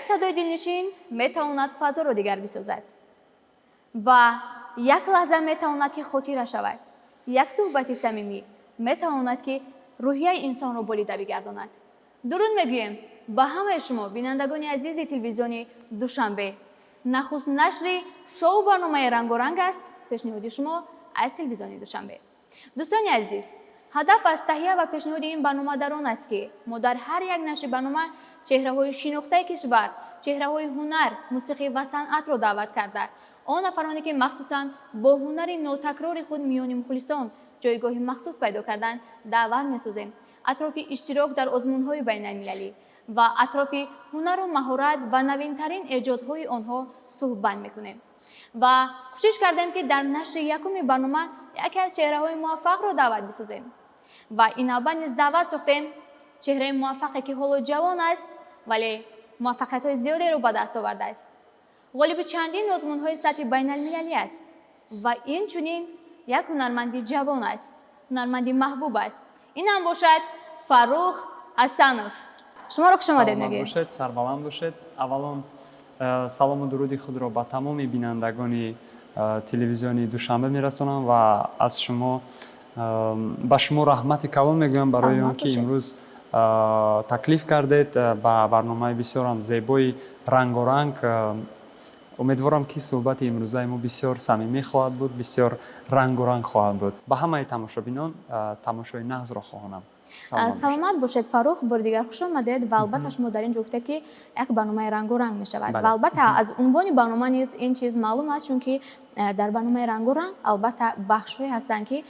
صدای دلنشین میتواند فضا را دیگر بسازد و یک لحظه میتواند که خاطره شود. یک صحبت صمیمی میتواند که روحیه انسان را بالیده بگرداند. درود میگوییم به همه شما بینندگان عزیز تلویزیون دوشنبه. نخست نشر شو برنامه رنگ و رنگ است پیشنهاد شما از تلویزیون دوشنبه. دوستان عزیز، هدف از تهیه و پیشنهاد این برنامه در آن است که ما در هر یک نشر برنامه چهره‌های شناخته کشور، چهره‌های هنر، موسیقی و صنعت را دعوت کرده، آن افرادی که مخصوصاً با هنر نوتکرار خود میان مخلصان جایگاه مخصوص پیدا کردن دعوت می‌سازیم. اطراف اشتراک در آزمون‌های بین‌المللی و اطراف هنر و مهارت و نوین‌ترین ایجادهای آنها صحبت می‌کنیم و کوشش کردیم که در نشر یکم برنامه یکی از چهره‌های موفق را دعوت بسازیم و این نوبت نیز دعوت ساختیم چهره موفقی که حالا جوان است ولی موفقیت‌های زیادی را به دست آورده است. غالب چندین آزمون‌های سطح بین‌المللی است و این چنین یک هنرمندی جوان است، هنرمندی محبوب است. این هم باشد فروخ حسنوف. شما را خوش آمدید میگیم. سلام باشید، سربلند باشید. اولا سلام و درود خود را به تمام بینندگان تلویزیون دوشنبه میرسونم و از شما به شما رحمت کلام میگویم برای اینکه امروز تکلیف کردید با برنامه بسیار هم زیبای رنگ و رنگ. امیدوارم که صحبت امروزه ما بسیار صمیمی خواهد بود، بسیار رنگ و رنگ خواهد بود. به همه تماشابینان تماشای نغز را خواهانم. سلامت باشید فروخ، بار دیگر خوش آمدید و البته شما در اینجا گفتید که یک برنامه رنگ و رنگ می شود و البته از عنوان برنامه نیز این چیز معلوم است چون که در برنامه رنگ و رنگ البته بخش‌هایی هستند که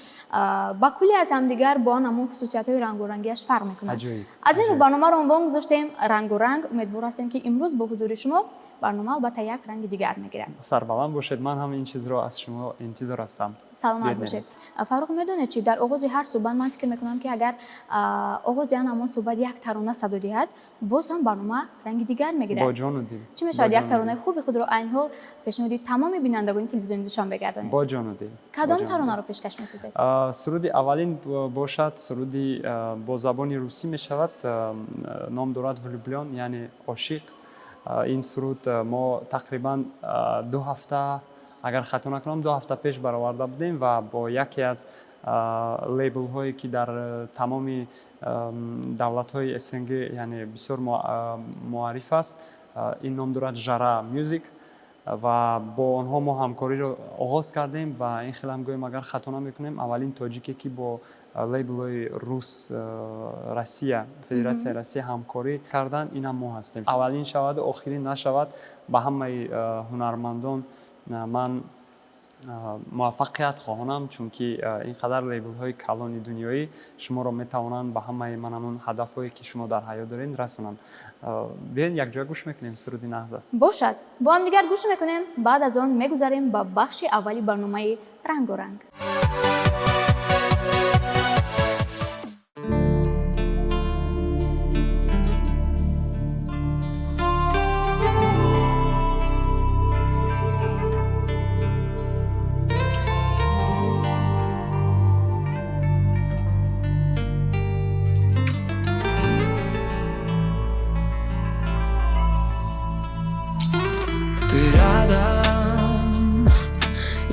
با کلی از هم دیگر با همون خصوصیت‌های رنگ و رنگیش فرق می‌کنند. از این برنامه رو عنوان گذاشتیم رنگ و رنگ. امیدوار هستیم که امروز با حضور شما برنامه البته یک رنگ دیگر می‌گیرد. سربلند باشید، من هم این چیز رو از شما انتظار هستم. سلامت باشید. فروخ میدونید چی در آغاز هر صحبت من فکر می‌کنم که اگر آغاز همون صحبت یک ترانه صدا دهد باز هم برنامه رنگ دیگر میگیرد. با جان و دل. چی میشه یک ترانه خوبی خود رو این حال پیشنهاد تمام بینندگان تلویزیون دوشنبه بگردانید. با جان و دل. کدام ترانه رو پیشکش می‌سازید؟ سرودی اولین باشد سرودی با زبان روسی میشود، نام دارد ولوبلیان یعنی عاشق. این سرود ما تقریبا 2 هفته اگر خطا نکنم 2 هفته پیش برآورده بودیم و با یکی از لیبل هایی که در تمام دولت های SNG یعنی بسیار معروف است، این نام دارد ژارا میوزیک و با آنها ما همکاری رو آغاز کردیم و این خیلی هم گویم اگر خطا نمیکنیم اولین تاجیکی که با لیبل های روس روسیه فدراسیون روسیه همکاری کردن این هم ما هستیم. اولین شود و آخرین نشود. به همه هنرمندان من موفقیت خواهانم چون که اینقدر لیبل های کلان دنیایی شما را میتوانند به همه منمون هدف هایی که شما در حیات دارین رسونند. بیاین یک جای گوش میکنیم، سرودی نغز است. باشد با هم دیگر گوش میکنیم، بعد از آن میگذاریم با بخش اولی برنامه رنگ و رنگ.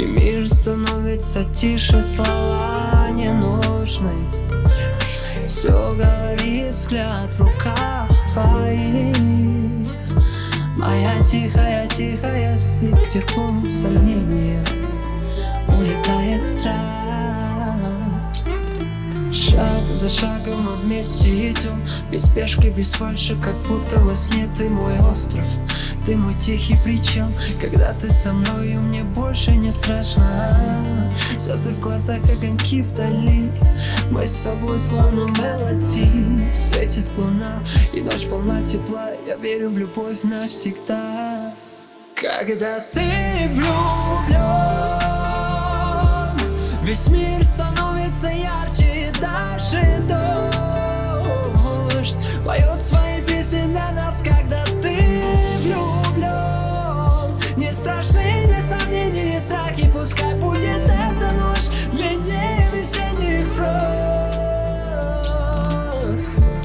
И мир становится тише, слова не нужны. Все говорит взгляд в руках твоих. Моя тихая, тихая сыпь, где тонут сомнения, улетает страх. Шаг за шагом мы вместе идем, без спешки, без фальши, как будто во сне ты мой остров. Ты мой тихий причал, когда ты со мною, мне больше не страшно. Звезды в глазах, огоньки вдали, мы с тобой словно мелодии. Светит луна, и ночь полна тепла, я верю в любовь навсегда. Когда ты влюблен, весь мир становится ярче и дальше дождь поет свои песни для нас, когда ты влюблен. Не страшны ни сомнения, ни страхи, пускай будет эта ночь длиннее весенних фроз.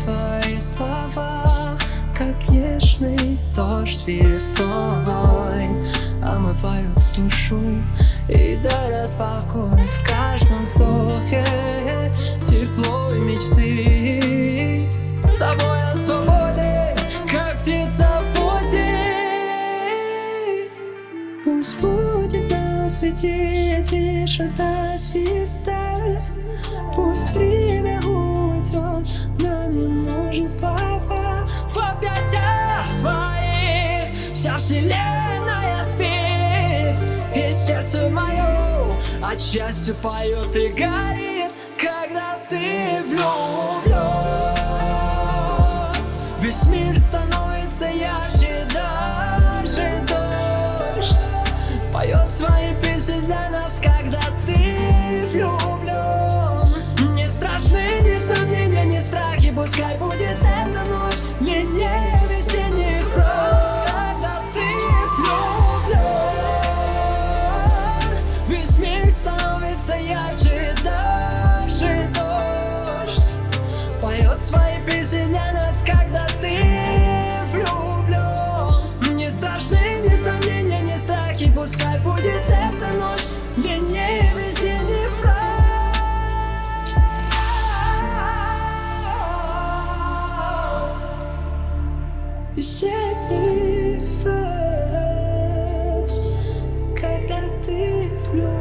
Твои слова, как нежный дождь весной омывают душу и дарят покой в каждом вздохе, тепло и мечты. С тобой я свободен, как птица в пути. Пусть будет нам светить лишь одна звезда. Пусть время уйдет, нам не нужны слова. В объятиях твоих вся вселенная спит, и сердце мое от счастья поет и горит, когда ты влюблен. Весь мир становится ярче, даже дождь поет свои песни для нас, когда ты влюблен. Не страшны ни сомнения, ни страхи, пускай будет эта ночь длиннее весенних роз. Когда ты влюблен, весь мир становится ярче, даже дождь поет свои песни для нас, когда ты влюблен. Не страшны ни сомнения, ни страхи, пускай будет эта ночь длиннее весенних роз. Весенних роз, когда ты влюблен.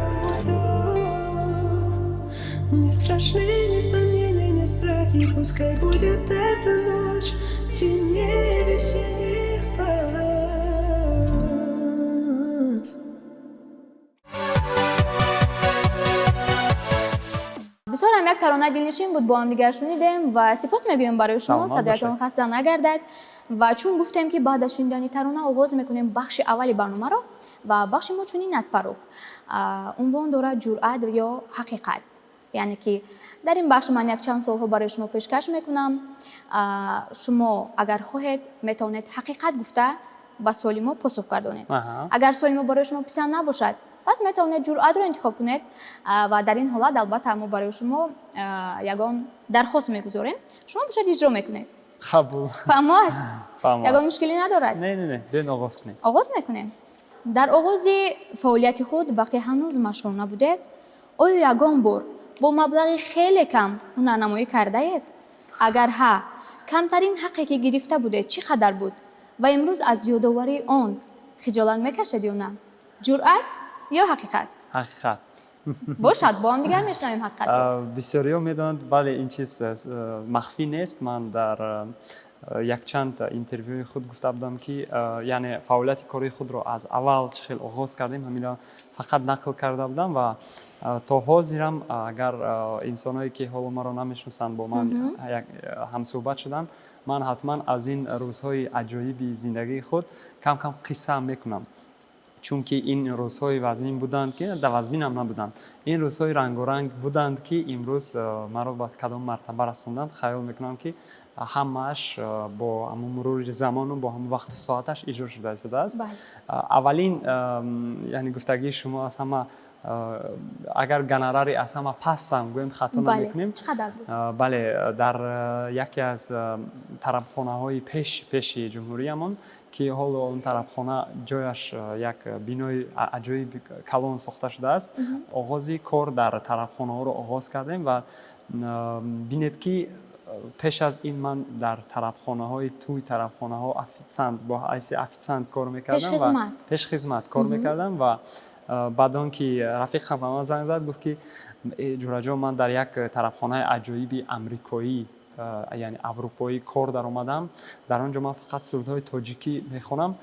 Не страшны ни сомнения, ни страхи, пускай будет эта ночь длиннее весенних роз. بسیار هم یک ترانه دلنشین بود با هم دیگر شنیدیم و سپاس میگویم برای شما. صدایتون خسته نگردد و چون گفتیم که بعد از شنیدن ترانه آغاز میکنیم بخش اولی برنامه رو و بخش ما چنین از فروخ عنوان داره جرأت یا حقیقت. یعنی که در این بخش من یک چند سوال برای شما پیشکش میکنم. شما اگر خواهید میتونید حقیقت گفته با سوال ما پاسخ گردانید. اگر سوال ما برای شما پسند نباشد پس میتونید جرأت رو انتخاب کنید و در این حالت البته ما برای شما یگان درخواست میگذاریم شما باشید اجرا میکنید. قبول. فهم است؟ یگان مشکلی ندارد؟ نه بین آغاز کنید. آغاز میکنیم. در آغاز فعالیت خود وقتی هنوز مشهور نبودید آیا یگان بار با مبلغ خیلی کم هنرنمایی کرده اید؟ اگر ها کمترین حقی که گرفته بودید چقدر بود و امروز از یادآوری آن خجالت میکشید یا نه؟ جرأت یا حقیقت؟ حقیقت. باشد با هم دیگر میشنویم حقیقت. بسیاری‌ها میدونند ولی این چیز مخفی نیست. من در یک چند اینترویوی خود گفته بودم که یعنی فعالیت کاری خود را از اول چه خیلی آغاز کردیم همینا فقط نقل کرده بودم و تا حاضرم اگر انسانایی که حالا ما را نمیشناسند با من هم صحبت شدن من حتما از این روزهای عجایبی زندگی خود کم کم قصه میکنم. چون که این روزهای وزین بودند که در وزین هم نبودند. این روزهای رنگ و رنگ بودند که امروز مرا به کدام مرتبه رسوندند. خیال میکنم که همش با همون مرور زمان و با همون وقت ساعتش اجرا شده است. اولین یعنی گفتگی شما از همه اگر گنراری از همه پستم گویم خطا نمیکنیم. چقدر بود؟ بله در یکی از طربخانه‌های پیش جمهوریمون که حالا اون طربخانه جایش یک بینای عجایب کلان ساخته شده است. آغازی کار در طربخانه ها رو آغاز کردیم و بینید که پیش از این من در طربخانه های توی طربخانه ها افیتسند با افیتسند کار میکردم و پیش خدمت کار میکردم و بعد آن که رفیقم به من زنگ زد گفت که جورجا من در یک طربخانه عجایبی امریکایی یعنی اروپایی کار در اومدم. در آنجا من فقط سرودهای تاجیکی میخونم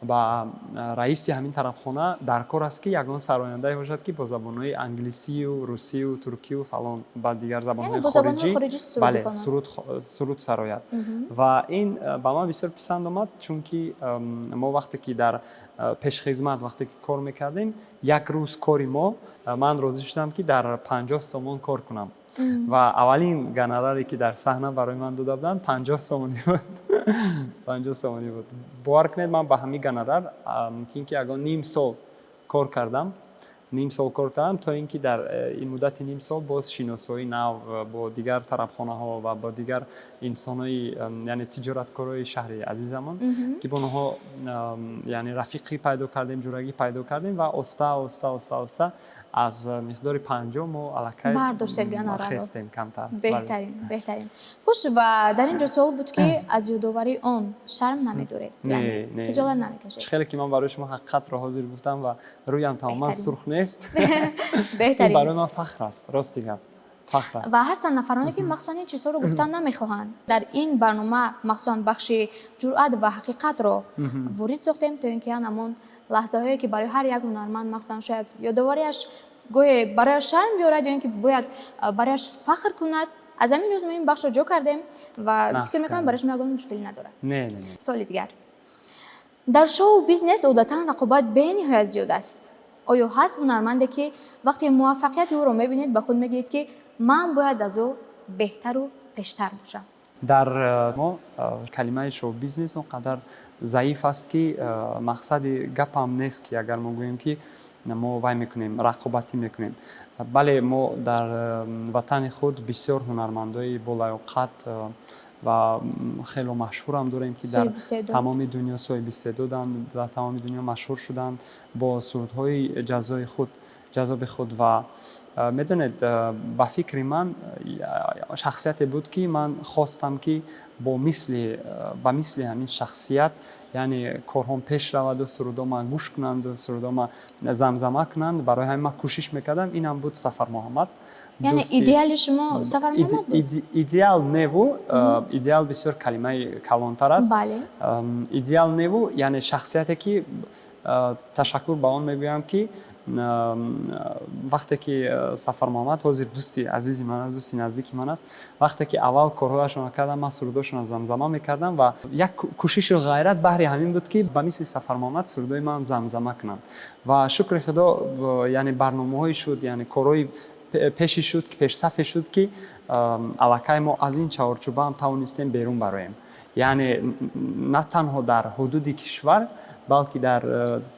و رئیس همین طربخانه در کار است که یگان سراینده باشد که با زبانهای انگلیسی و روسی و ترکی و فلان و دیگر زبانهای خارجی بله سرود سراید و این به من بسیار پسند آمد چون که ما وقتی که در پیش خدمت وقتی که کار میکردیم یک روز کاری ما من راضی شدم که در 50 تومان کار کنم و اولین گنراری که در صحنه برای من داده بودند 50 تومانی بود. 50 تومانی بود. باور کنید من با همین گنرار که یگان نیم سال کار کردم ним сол кор кардам то ин ки дар ин муддати ним сол боз шиносои нав бо дигар тарабхонаҳо ва бо дигар инсонои яъне тиҷораткорои шаҳри азизамон ки бо онҳо яъне рафиқӣ пайдо кардем ҷурагӣ пайдо кардем ва оста аз миқдори 50 мо аллакай бардоштед гонораро. хестем камтар. беҳтарин. Хуш, ва дар инҷо суол буд ки аз ёдовари он шарм намедоред, яъне хиҷолат намекашед? хеле ки ман барои шумо ҳақиқатро ҳозир гуфтам ва рӯям тамоман сурх нест. беҳтарин. Барои ман фахр аст, рости гап. Фахр аст. ва ҳастанд нафароне ки махсусан ин чизҳоро гуфтан намехоҳанд. Дар ин барнома махсусан бахши ҷуръат ва ҳақиқатро ворид сохтем, то ин ки ҳамон лаҳзаҳое ки барои ҳар як ҳунарманд махсусан шояд ёдовариаш гоҳе барояш шарм биёрад ё ин ки бояд барояш фахр кунад, аз ҳамин лӯз мо ин бахшро ҷо кардем ва фикр мекунам барои шумо ягон мушкилӣ надорад. Не. суоли дигар. дар шоу бизнес одатан рақобат бениҳоят зиёд аст. оё ҳаст ҳунарманде ки вақте муваффақияти ӯро мебинед ба худ мегӯед ки ман бояд аз ӯ беҳтару пештар бошам? дар мо калимаи шоу-бизнес он қадар заиф аст ки мақсади гапам нест ки агар мо гӯем ки мо вай мекунем, рақобатӣ мекунем. бале мо дар ватани худ бисёр ҳунармандои болаёқат ва хело машҳурам дорем ки дар тамоми дунё соҳиби истеъдоданд, дар тамоми дунё машҳур шуданд бо сурудҳои ҷазоби худ ва медонед ба фикри ман шахсияте буд ки ман хостам ки ба мисли ҳамин шахсият яъне корҳом пеш раваду сурудома гӯш кунанду сурудома замзама кунанд. барои ҳамин ман кӯшиш мекардам. Инам буд Сафар Муҳаммад. яъне идеали шумо Сафар Муҳаммад буд? Идеал неву, идеал бисёр калимаи калонтар аст. Бале. Идеал неву яъне шахсияте ки ташаккур ба он мегӯям ки вақте ки Сафар Муҳаммад ҳозир дӯсти азизи ман аст, дӯсти наздики ман аст, вақте ки аввал корҳояшонро кардам, ман сурудошонро замзама мекардам ва як кӯшишу ғайрат баҳри ҳамин буд ки ба мисли Сафар Муҳаммад сурудои ман замзама кунанд. ва шукри худо яъне барномаҳое шуд, яъне корҳои пеши шуд, пешсафе шуд ки аллакай мо аз ин чаҳорчӯба ҳам тавонистем берун бароем. яъне на танҳо дар ҳудуди кишвар, балки дар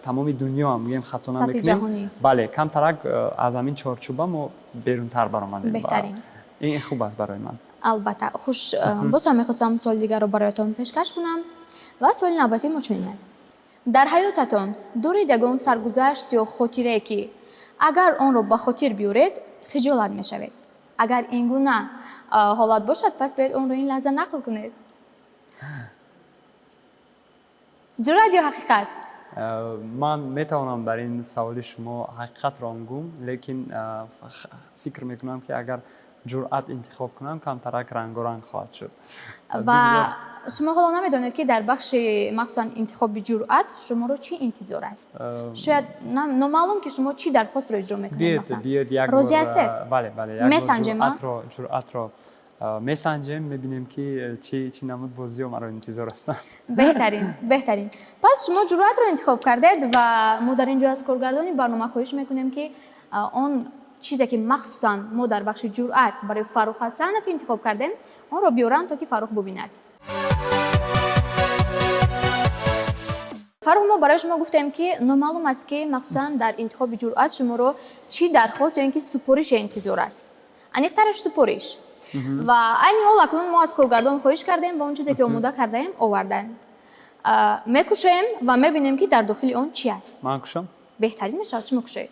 тамоми дунё ҳам мегӯем хато намекунем. бале камтарак аз ҳамин чаҳорчӯба мо берунтар баромадем. беҳтарин. ин хуб аст барои ман. албатта. хуш, боз ҳам мехостам суоли дигарро бароятон пешкаш кунам ва суоли навбатӣ мо чунин аст. дар ҳаётатон доред ягон саргузашт ё хотирае ки агар онро ба хотир биёред хиҷолат мешавед? агар ин гуна ҳолат бошад, пас бояд онро ин лаҳза нақл кунед. ҷуръат ё ҳақиқат? ман метавонам бар ин саволи шумо ҳақиқатро гӯм, лекин фикр мекунам ки агар ҷуръат интихоб кунам камтарак рангоранг хоҳад шуд. ва шумо ҳоло намедонед ки дар бахши махсусан интихоби ҷуръат шуморо чӣ интизор аст? шояд номаълум ки шумо чӣ дархостро иҷро мекунед. биёд як розӣ ҳастед? бале месанҷем ҷуръатро месанҷем, мебинем ки чӣ намуд бозиҳо маро интизор ҳастанд. беҳтарин. пас шумо ҷуръатро интихоб кардед ва мо дар ин ҷо аз коргардони барнома хоҳиш мекунем ки он чизе ки махсусан мо дар бахши ҷуръат барои Фаррух Ҳасанов интихоб кардем, онро биёранд то ки Фаррух бубинад. Фаррух, мо барои шумо гуфтем ки номаълум аст ки махсусан дар интихоби ҷуръат шуморо чӣ дархост ё ин ки супорише интизор аст. аниқтараш супориш. ва айни ҳол акнун мо аз коргардон хоҳиш кардем ба он чизе ки омода кардаем овардан. мекушоем ва мебинем ки дар дохили он чӣ аст. ман кушам? беҳтарин мешавад шумо кушоед.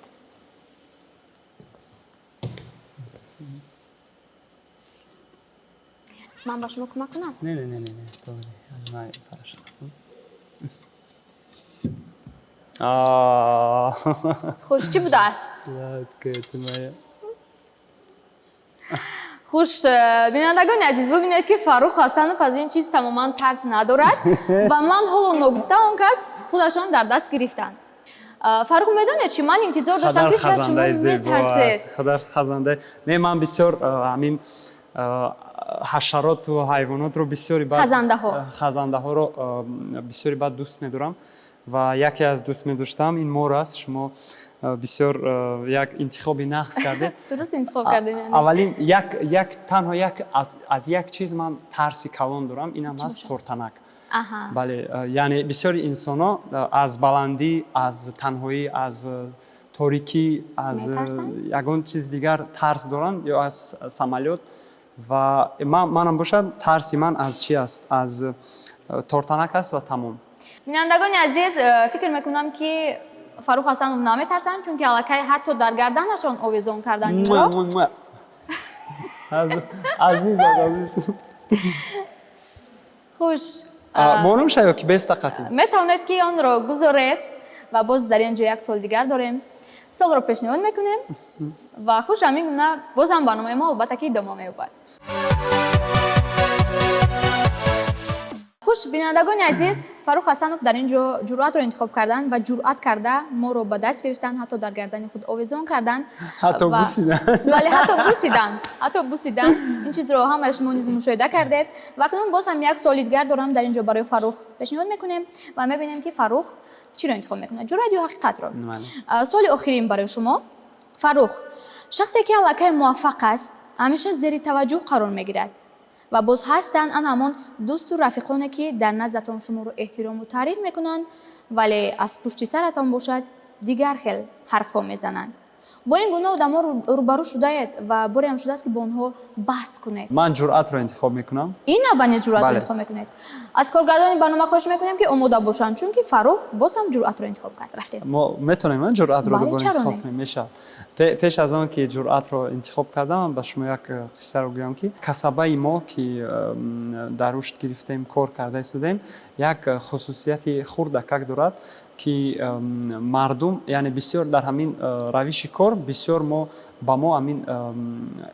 ман ба шумо кӯмак кунам? Не. хуш, чӣ будааст? хуш, бинандагони азиз, бубинед ки Фаррух Ҳасанов аз ин чиз тамоман тарс надорад ва ман ҳоло ногуфта он кас худашон дар даст гирифтанд. Фаррух, медонед чи ман интизор доштам ки шояд шумо метарсед. хадар хазандаи не, ман бисёр ҳамин ҳашароту ҳайвонотро бисёри бад хазандаҳоро бисёри бад дӯст медорам ва яке аз дӯст медоштам ин мор аст. шумо бисёр як интихоби нақс кардед. дуруст интихоб кардем. аввалин танҳо аз як чиз ман тарси калон дорам, инам аст тортанак. бале, яъне бисёри инсоно аз баландӣ, аз танҳоӣ, аз торикӣ, аз Метарсанд? ягон чиз дигар тарс доранд ё аз самолёт. ва манам бошад тарси ман аз чи аст? Аз тортанак аст ва тамом. бинандагони азиз, фикр мекунам ки Фарух Ҳасанов наметарсанд, чунки аллакай ҳатто дар гарданашон овезон кардан инро. Азиз. хуш, Молум шаё ки 20 дақиқа. метавонед ки онро гузоред ва боз дар ин ҷо як сол дигар дорем. Солро пешниҳод мекунем ва хуш ҳамин гуна боз ҳам барномаи мо албатта ки идома меёбад. хуш, бинандагони азиз, Фарух Ҳасанов дар ин ҷо ҷуръатро интихоб кардан ва ҷуръат карда моро ба даст гирифтан, ҳатто дар гардани худ овезон кардан. Ҳатто ва- бусидан. бале, ҳатто бусидан. Ин чизро ҳамаи шумо низ мушоҳида кардед. ва акнун боз ҳам як соли дигар дорам дар ин ҷо барои Фарух пешниҳод мекунем ва мебинем ки Фарух чиро интихоб мекунад, ҷуръат ё ҳақиқатро. Соли охирин барои шумо. Фарух, шахсе ки аллакай муваффақ аст, ҳамеша зери таваҷҷӯҳ қарор мегирад ва боз ҳастанд ана ҳамон дӯсту рафиқоне ки дар наздатон шуморо эҳтирому таъриф мекунанд, вале аз пушти саратон бошад дигар хел ҳарфҳо мезананд. бо ин гуна одамо рӯбарӯ шудаед ва боре ҳам шудааст ки бо онҳо баҳс кунед. Ман ҷуръатро интихоб мекунам. ин набаниз ҷуръатро Бале. интихоб мекунед. аз коргардони барнома хоҳиш мекунем ки омода бошанд, чунки Фарух боз ҳам ҷуръатро интихоб кард. рафтем. мо метавонем ҷуръатро Бале, дубора чаро интихоб не? кунем. Мешавад. Пеш аз он ки ҷуръатро интихоб кардам, ба шумо як қиссаро гӯям ки касабаи мо ки дар рушд гирифтем, кор карда истодем, як хусусияти хурдакак дорад ки мардум, яъне бисёр дар ҳамин равиши кор бисёр мо ба мо ҳамин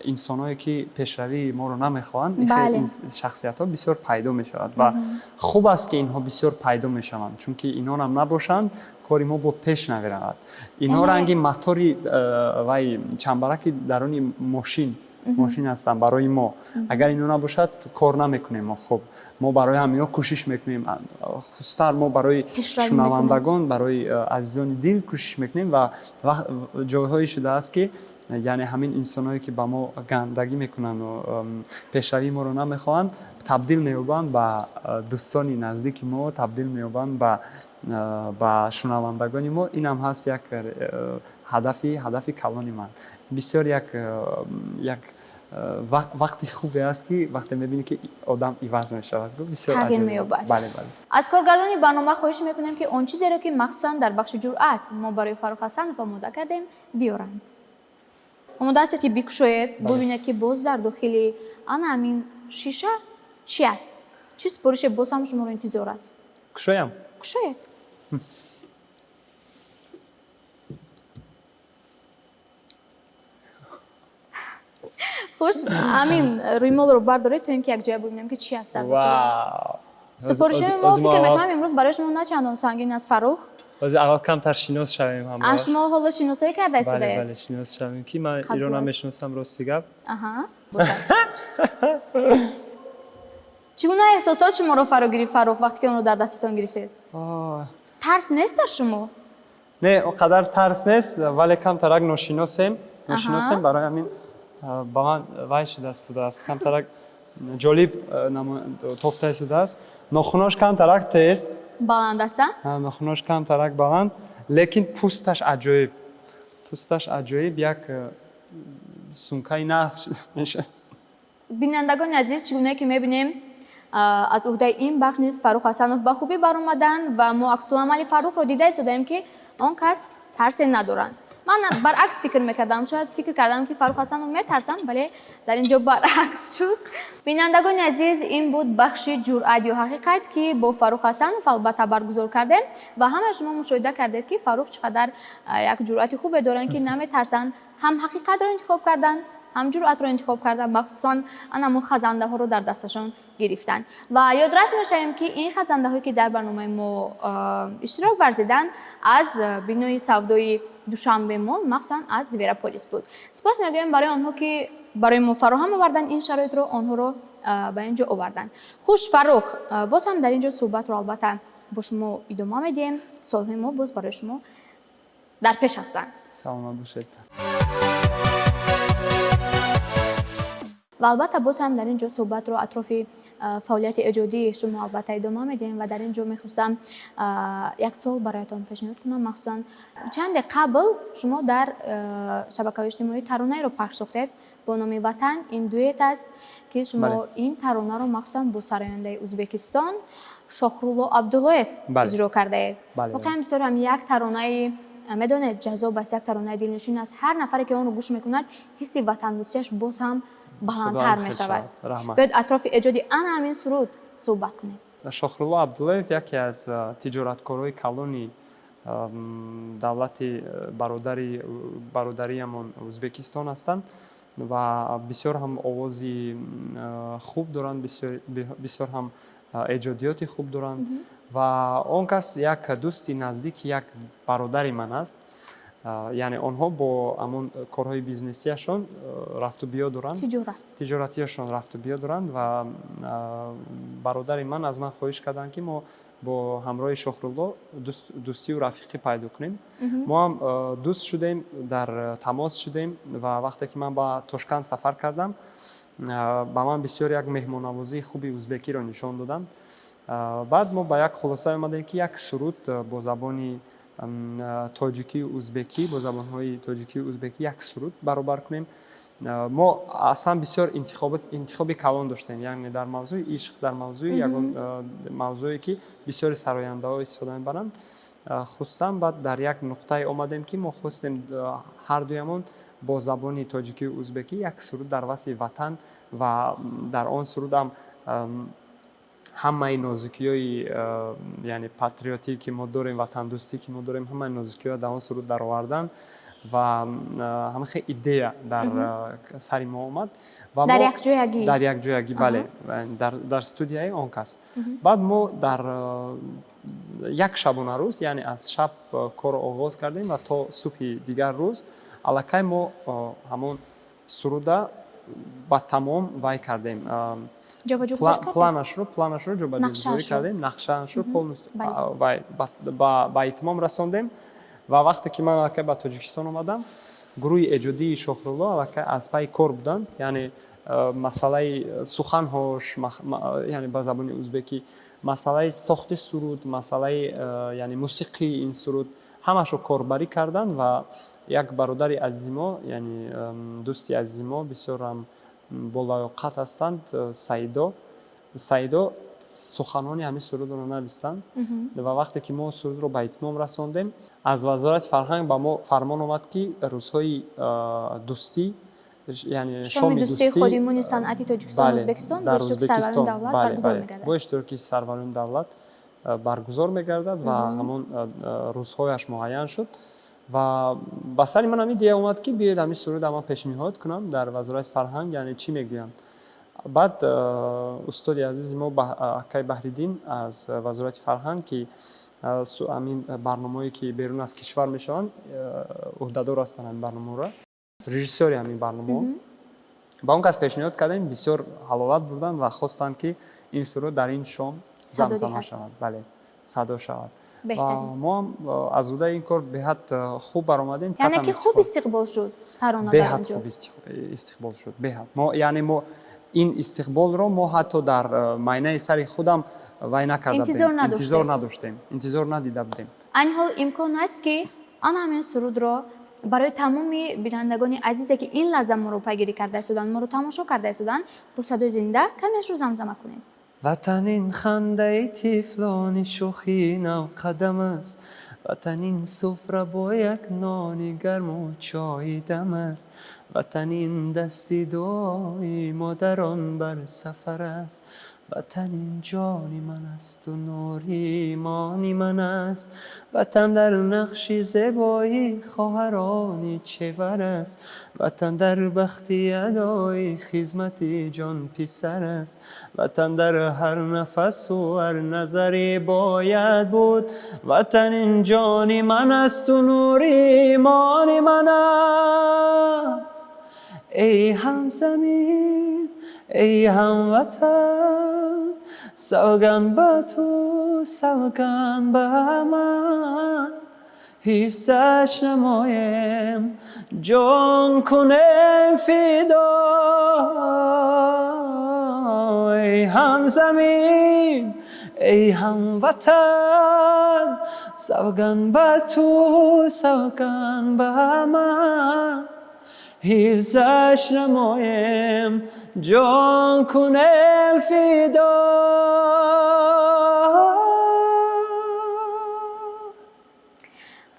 инсоное ки пешравии моро намехоҳанд, Бале. шахсиятҳо бисёр пайдо мешавад ва хуб аст ки инҳо бисёр пайдо мешаванд, чунки инҳонам набошанд кори мо бо пеш наверавад. Инҳо ранги мотори вай чамбараки даруни мошин ҳастанд барои мо. Агар инҳо набошад кор намекунем мо. Хуб, мо барои ҳамино кӯшиш мекунем, хусустар мо барои Пешравӣ шунавандагон, барои азизони дил кӯшиш мекунем ва ҷойҳое шудааст ки яъне ҳамин инсоное ки ба мо гандагӣ мекунанду пешравии моро намехоҳанд, табдил меёбанд ба дӯстони наздики мо, табдил меёбанд ба шунавандагони мо. Инам ҳаст як ҳадафи калони ман. Бисёр як вақти хубе аст ки вақте мебинӣ ки одам иваз мешавад, бисёр Тағйир аҷиб. меёбад. Бале. аз коргардони барнома хоҳиш мекунем ки он чизеро ки махсусан дар бахши ҷуръат мо барои Фарух Ҳасанов омода кардем биёранд. омода ҳастед ки бикушоед, бубинед ки боз дар дохили ана ҳамин шиша чи аст? чӣ супорише боз ҳам шуморо интизор аст? Кушоям? кушоед. хуш, ҳамин рӯймолро бардоред то ин ки якҷоя бубинем ки чи аст дар дохили. Вау! супоришои мо фикр мекунам имрӯз барои шумо на чандон сангин аст, Фарух. Ози аввал камтар шинос шавем ҳамроҳ. шумо ҳоло шиносоӣ карда истодаед? Бале, шинос шавем ки ман Қад иро боз. намешиносам рости гап. Аҳа, бошад. чӣ гуна эҳсосот шуморо фаро гирифт, Фарух, вақте ки онро дар дастатон гирифтед? тарс нест дар шумо? Не, оқадар тарс нест, вале камтарак ношиносем, барои ҳамин ба ман вай шуда истодааст. Камтарак ҷолиб тофта истодааст. Нохунош камтарак тез, баланд аста? нохунош камтарак баланд, лекин пӯсташ аҷоиб, як сумкаи нағз мешавад. бинандагони азиз, чӣ гуне ки мебинем аз уҳдаи ин бахш низ Фарух Ҳасанов ба хубӣ баромадан ва мо аксуламали Фарухро дида истодаем ки он кас тарсе надоранд. ман баръакс фикр мекардам, шояд фикр кардам ки Фарух Ҳасанов метарсанд, вале дар ин ҷо баръакс шуд. бинандагони азиз, ин буд бахши ҷуръат ё ҳақиқат ки бо Фарух Ҳасанов албатта баргузор кардем ва ҳамаи шумо мушоҳида кардед ки Фарух чӣ қадар як ҷуръати хубе доранд ки наметарсанд ҳам ҳақиқатро интихоб кардан, ҳам ҷуръатро интихоб кардан, махсусан анамон хазандаҳоро дар дасташон гирифтан. ва ёдрас мешавем ки ин хазандаҳое ки дар барномаи мо иштирок варзиданд аз бинои савдои душанбе мо, махсусан аз Зверополис буд. сипос мегӯем барои онҳо ки барои мо фароҳам овардан ин шароитро, онҳоро ба ин ҷо овардан. хуш, Фарух, боз ҳам дар ин ҷо суҳбатро албатта бо шумо идома медиҳем. солҳои мо боз барои шумо дар пеш ҳастанд. Саломат бошед. و البته باز هم در اینجا صحبت رو اطراف فعالیت ایجادی شما البته ادامه میدیم و در اینجا میخواستم یک سوال برایتان پیشنهاد کنم. مخصوصا چند قبل شما در شبکه اجتماعی ترانه رو پخش ساختید با نام وطن. این دویت است که شما این ترانه رو مخصوصا با سراینده ازبکستان شاخرولو عبداللهیف اجرا کرده اید. واقعا بسیار هم یک ترانه میدونید جذاب است، یک ترانه دلنشین است. هر نفری که آن رو گوش میکند حس وطن دوستیش باز هم بلندتر می شود. باید اطراف ایجادی همین سرود صحبت کنیم. شاخرولو عبداللهیف یکی از تجارتکارهای کلانی دولت برادری همون ازبکستان هستند و بسیار هم آوازی خوب دارند، بسیار هم ایجادیات خوب دارند و آن کس یک دوستی نزدیک یک برادری من است. یعنی آنها با همون کارهای بیزنسیشون رفت و بیا دارند، تجارتیشون رفت و بیا دارند و برادر من از من خواهش کردند که ما با همراه شاخرولو دوستی و رفیقی پیدا کنیم. ما هم دوست شدیم، در تماس شدیم و وقتی که من با تاشکند سفر کردم با من بسیار یک مهمان‌نوازی خوبی ازبکی را نشان دادند. بعد ما با یک خلاصه آمدیم که یک سرود با زبانی تاجیکی و ازبکی، با زبان‌های تاجیکی و ازبکی یک سرود برابر کنیم. ما اصلا بسیار انتخاب کلان داشتیم، یعنی در موضوع عشق، در موضوع یگان موضوعی که بسیار سراینده‌ها استفاده می‌برند. خصوصا بعد در یک نقطه آمدیم که ما خواستیم هر دویمون با زبان تاجیکی و ازبکی یک سرود در وصف وطن و در آن سرود هم همه نازکی‌های یعنی پاتریوتی که ما داریم، وطن دوستی که ما داریم، همه نازکی‌ها در آن سرود در آوردن و همه خیلی ایده در سری ما آمد و در یک جایگی، در یک جایگی بله، در استودیوی آن کس. بعد ما در یک شبانه روز، یعنی از شب کار آغاز کردیم و تا صبح دیگر روز الکی ما همون سروده با تمام وای کردیم. پلانش رو جابجا کردیم، نقشه‌اش رو با اتمام رساندیم و وقتی که من الکی به تاجیکستان آمدم گروه ایجادی شاخرولو الکی از پای کار بودند، یعنی مسئله سخن‌هاش یعنی به زبان ازبکی، مسئله ساخت سرود، مسئله یعنی موسیقی این سرود همش رو کاربری کردند و یک برادر عزیز ما، یعنی دوستی عزیز ما بسیار هم با لیاقت هستند، سعیدا سخنانی همین سرود رو نوشتند و وقتی که ما سرود رو به اتمام رساندیم از وزارت فرهنگ با ما فرمان آمد که روزهای دوستی، یعنی شام دوستی خودمونی صنعتی تاجیکستان ازبکستان در سروران دولت برگزار می‌گردد. با اشتراک سروران دولت برگزار می‌گردد و همون روزهایش معین شد و با سری من همین دیگه اومد که بیاید همین سرود من پیشنهاد کنم در وزارت فرهنگ، یعنی چی میگویم. بعد استاد عزیز ما اکای بحریدین از وزارت فرهنگ که همین برنامه‌ای که بیرون از کشور میشوند عهده‌دار هستند این برنامه را، رژیسور همین برنامه، با اون کس پیشنهاد کردیم، بسیار حلاوت بردند و خواستند که این سرود در این شام زمزمه شود، بله صدا شود. و ما هم از روده این کار به حد خوب برآمدیم. یعنی که خوب استقبال شد ترانه به در حد اونجا. خوب استقبال شد، به حد. ما این استقبال رو ما حتی در معنی سری خودم وای نکرده بودیم، انتظار ندیده بودیم. این حال امکان است که آن همین سرود را برای تمام بینندگان عزیزی که این لحظه ما رو پیگیری کرده شدن، ما رو تماشا کرده شدن، با صدای زنده کمیش رو زمزمه کنید. وطن این خنده طفلان شوخی نو قدم است، وطن این سفره با یک نان گرم و چای دم است، وطن این دستی دعای مادران بر سفر است، وطن این جانی من است و نور ایمانی من است، وطن در نقش زیبایی خواهران چهور است، وطن در بختی ادای خدمت جان پسر است، وطن در هر نفس و هر نظری باید بود، وطن این جانی من است و نور ایمانی من است. ای هم زمین ای هموطن، سوگند به تو سوگند به من، حفظش نمایم جان کنم فدا. همزمین ای هموطن سوگن به تو سوگن به من حفظش نمایم جان کنم فدا.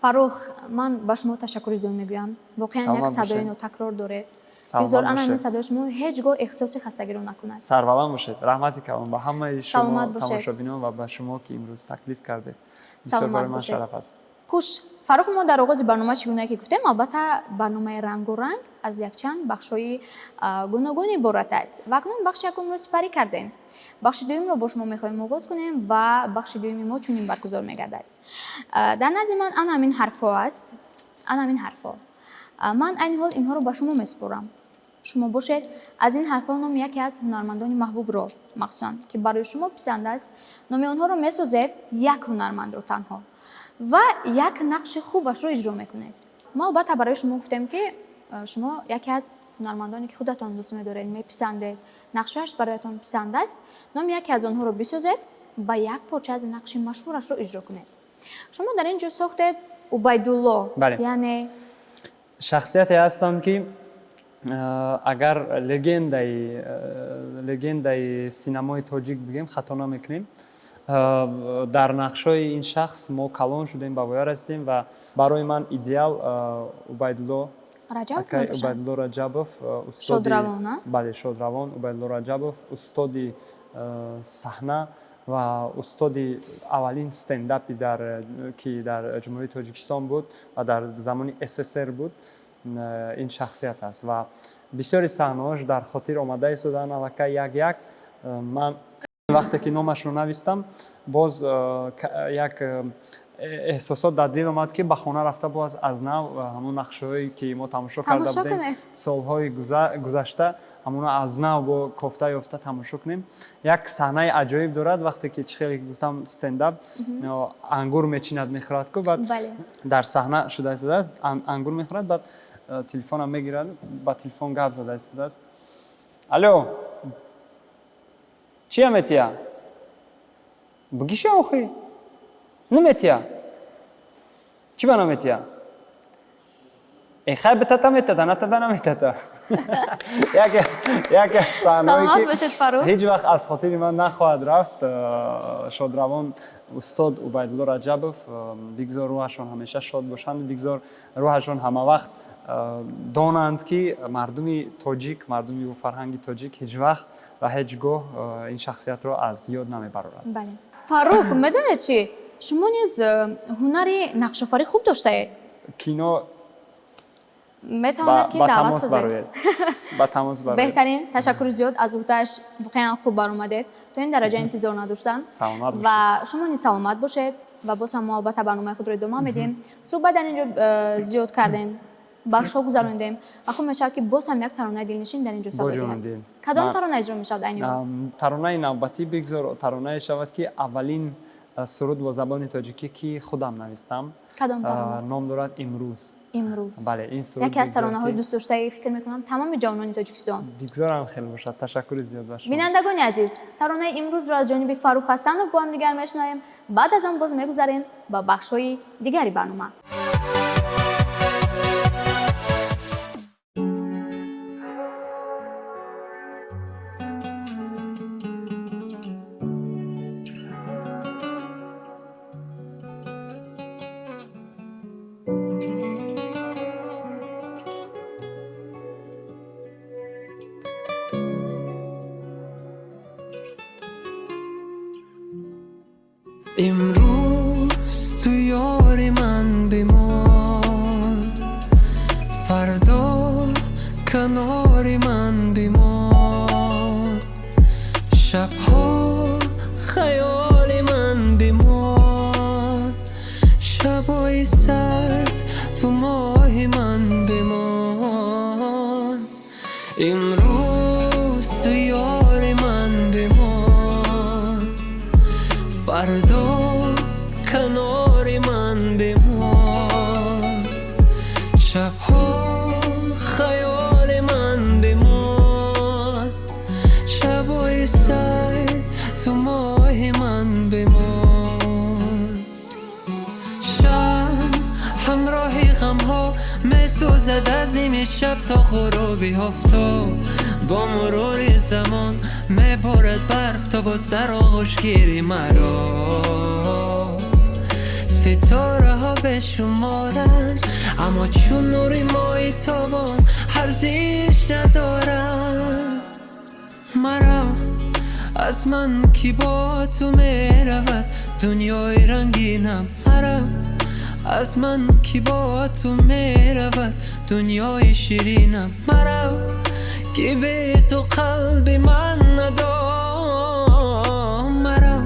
فروخ من با شما تشکر زیاد میگویم. واقعا یک صدای نو تکرار داره. بذار انا این صدای شما هیچگاه احساس خستگی رو نکند. سربلند باشید. رحمتی کنم به همه شما تماشابینان و به شما که امروز تکلیف کرده. بسیار برای من شرف است. خوش. فروخ ما در آغاز برنامه چگونه که گفتیم البته برنامه رنگ و رنگ از یک چند بخش‌های گوناگون عبارت است و اکنون بخش یکم رو سپری کردیم. بخش دوم رو با شما می‌خوایم آغاز کنیم و بخش دوم ما چنین برگزار می‌گردد. در نظر من آن همین حرف‌ها است. آن همین حرف‌ها. من این حال اینها رو با شما می‌سپارم. شما باشید از این حرف‌ها نام یکی از هنرمندان محبوب رو مخصوصاً که برای شما پسند است نام آنها رو می‌سازید یک هنرمند رو تنها و یک نقش خوبش رو اجرا میکنید. ما البته برای شما گفتیم که شما یکی از هنرمندانی که خودتان دوست می‌دارید میپسندید نقشش برایتان پسند است نام یکی از آنها رو بسازید و یک پارچه از نقش مشهورش رو اجرا کنید. شما در اینجا ساختید عبیدالله. بله. یعنی شخصیتی هستند که اگر لگندای سینمای تاجیک بگیم خطا نمیکنیم. در نقشای این شخص ما کلان شدیم با وی هستیم و برای من ایدئال عبیدالله رجبوف شادروان. بله شادروان عبیدالله رجبوف استادی صحنه و استادی اولین استنداپی که در جمهوری تاجیکستان بود و در زمان SSR بود این شخصیت است و بسیاری صحنه‌هاش در خاطر آمده ایستادن الکی یک من وقتی که نامش رو نوشتم باز یک احساسات در دل آمد که به خانه رفته باز از نو همون نقشه‌هایی که ما تماشا کرده بودیم سالهای گذشته همون از نو با کوفته یافته تماشا کنیم. یک صحنه عجایب دارد وقتی که خیلی گفتم استنداپ انگور میچیند میخورد که بعد در صحنه شده است انگور میخورد بعد تلفنم میگیرد با تلفن گپ زده است. الو چی میتیا؟ بگیش آخی؟ نمیتیا؟ چی بنا میتیا؟ ای خیلی بتاتا میتاتا نتاتا نمیتاتا. یک صحنه‌ای که هیچ وقت از خاطر من نخواهد رفت. شادروان استاد عبیدالله رجبوف بگذار روحشان همیشه شاد باشند بگذار روحشان همه وقت دانند که مردمی تاجیک مردمی و فرهنگ تاجیک هیچ وقت و هیچگاه این شخصیت رو از یاد نمیبرند. بله. فروخ میدونید چی؟ شما نیز هنری نقش‌آفرینی خوب داشته. کینو میتواند که دعوت سازید. با تماس برای بهترین تشکر زیاد از اوتش واقعا خوب برآمدید. تو این درجه انتظار نداشتم و شما نیز سلامت باشید و باز هم البته برنامه خود رو ادامه میدیم. صحبت در اینجا زیاد کردیم بخش‌ها گذروندیم و خوب میشد که باز هم یک ترانه دلنشین در اینجا صدا دهیم. کدام ترانه اجرا میشد این ترانه نوبتی بگذار ترانه شود که اولین سرود با زبان تاجیکی که خودم نوشتم. کدام ترانه؟ نام دارد امروز. بله این سرود یکی از ترانه‌های دوست داشته فکر می‌کنم تمام جوانان تاجیکستان. بگذارم خیلی باشد. تشکر زیاد باشه. بینندگان عزیز ترانه امروز را از جانب فروخ حسن و با هم دیگر میشنویم. بعد از آن باز میگذاریم با بخش‌های دیگری برنامه. امروز تو یاری من بمان فردا کناری من بمان شبها خیال من بمان شبای سرد تو ماه من بمان امروز تو یاری من بمان فردا کنار من بمان شبها خیال من میسوزد از نیمه شب تا غروبی آفتاب با مرور زمان میبارد برف تا باز در آغوش گیری مرا ستاره ها به شمارن اما چون نوری ماهی تابان ارزش ندارن مرا از من کی با تو میرود دنیای رنگینم مرا از من کی با تو میرود دنیای شیرینم مرا کی به تو قلبی من ندام مرا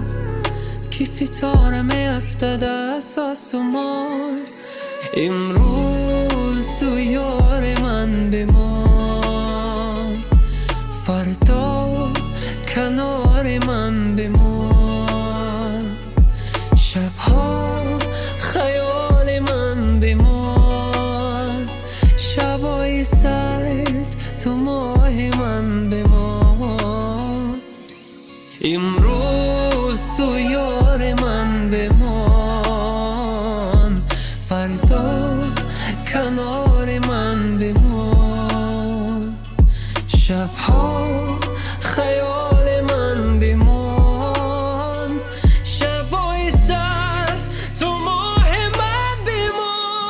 کی ستاره میافتد از آسمان امروز تو یار من بمان فردا کنار من بمان شبها خیال من بمان شبای سرد تو ماه من بمان امروز تو یار من بمان فردا کنار من بمان شبها خیال من بمان شبای سرد تو ماه من بمان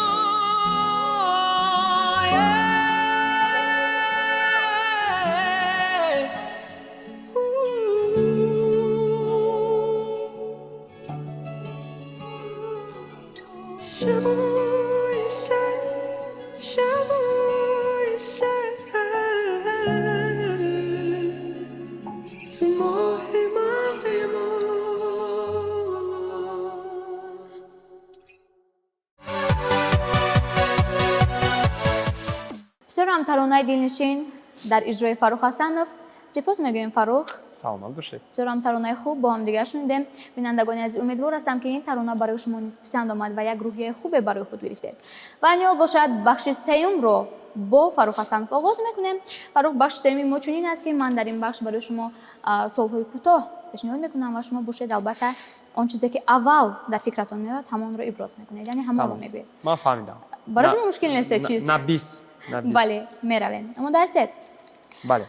شبای سرد شبای سرد تو ماه من بمان بسیارم ترانه دلنشین در اجرای فروخ حسنов. سپاس میگویم فروخ. سلامت باشید. بسیارم ترانه خوب با هم دیگر شنیدیم. بینندگانی از امیدوار هستم که این ترانه برای شما نیز پسند آمد و یک روحیه خوب برای خود گرفتید. و نیاز باشد بخش سوم رو با فروخ حسنов آغاز میکنیم. فروخ بخش سوم ما چنین است که من در این بخش برای شما سوالهای کوتاه پیشنهاد میکنم و شما باشید البته آن چیزی که اول در فکرتون میاد همان رو ابراز میکنید، یعنی همان رو میگوید. من فهمیدم. برای شما مشکل نیست چیز. نه 20. بله میرویم. اما در ست بله.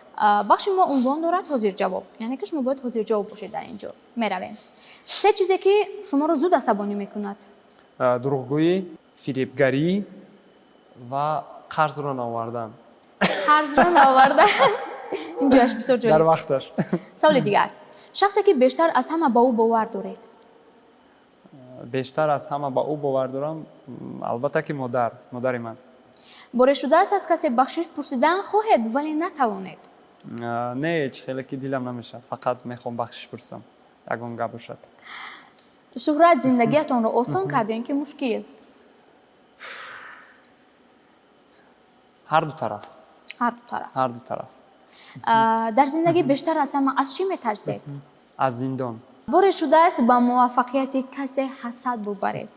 بخش ما عنوان دارد حاضر جواب، یعنی که شما باید حاضر جواب باشید در اینجا. میرویم. سه چیزی که شما رو زود عصبانی میکند. دروغگویی، فریبگری و قرض را نآوردن. قرض را نآوردن. اینجاش بسیار جالب. در وقتش. سوال دیگر. شخصی که بیشتر از همه به او باور دارید. بیشتر از همه با او باور دارم البته که مادر من. باره شده است از کسی بخشش پرسیدن خواهید ولی نتوانید. نه هیچ خیلی که دلم نمیشد، فقط میخوام بخشش پرسم یگان گپ باشد. شهرت زندگیتان را آسان کرده این که مشکل. هر دو طرف. در زندگی بیشتر از همه از چی میترسید؟ از زندان. باره شده است با موفقیت کسی حسد ببرید.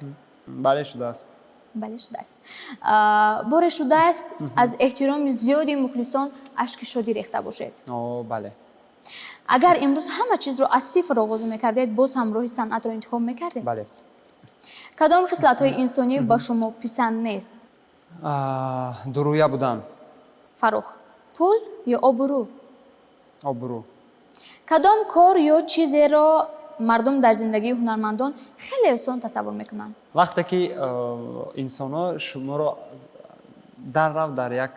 بله شده است. باره شده است از احترام زیادی مخلصان اشک شادی ریخته باشید. بله. اگر امروز همه چیز رو از صفر آغاز میکردید باز هم راه صنعت رو انتخاب میکردید؟ بله. کدام خصلت های انسانی با شما پسند نیست؟ درویه بودن. فروخ. پول یا آبرو؟ آبرو. کدام کار یا چیزی را مردم در زندگی هنرمندان خیلی آسان تصور میکنند؟ وقتی که انسان ها شما را در یک